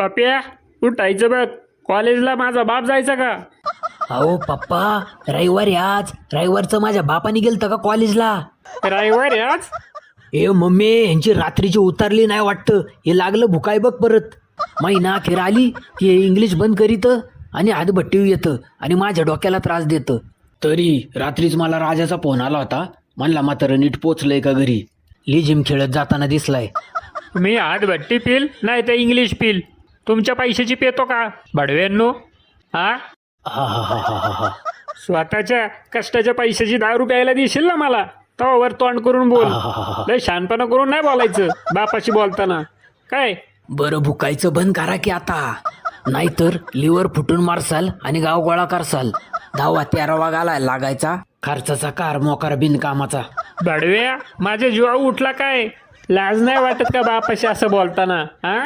पप्या उठायचं बघ, कॉलेजला माझा बाप जायचा का? अहो पप्पा, रविवार आहे आज. रविवारचं माझ्या बापाने गेलतं का कॉलेजला? रविवार आहे आज? ए मम्मी, यांची रात्रीची उतरली नाही वाटतं. हे लागलं भुकाय बघ परत. महिना अखेर आली की हे इंग्लिश बंद करीतं आणि हातभट्टी येतं आणि माझ्या डोक्याला त्रास देतं. तरी रात्रीच मला राजाचा फोन आला होता. म्हणला म्हातारं नीट पोचलंय का घरी. लिजिम खेळत जाताना दिसलाय. मी हातभट्टी पिल नाही तर इंग्लिश पिल, तुमच्या पैशाची पेतो का बडव्यांनो? हा, हा हा हा हा हा हा. स्वतःच्या कष्टाच्या पैशाची 10 रुपयाला देशील ना मला, तवावर तोंड करून बोल. लय शहाणपणा करून नाही बोलायचं बापाशी बोलताना. काय बरं भुकायचं बंद करा की आता, नाहीतर लिव्हर फुटून मारसाल आणि गाव गोळा करसाल. 10-13 घालायला लागायचा. खर्चाचा कार मोकार बिनकामाचा. बडव्या, माझ्या जीवा उठला काय? लाज नाही वाटत का बापाशी असं बोलताना? हा,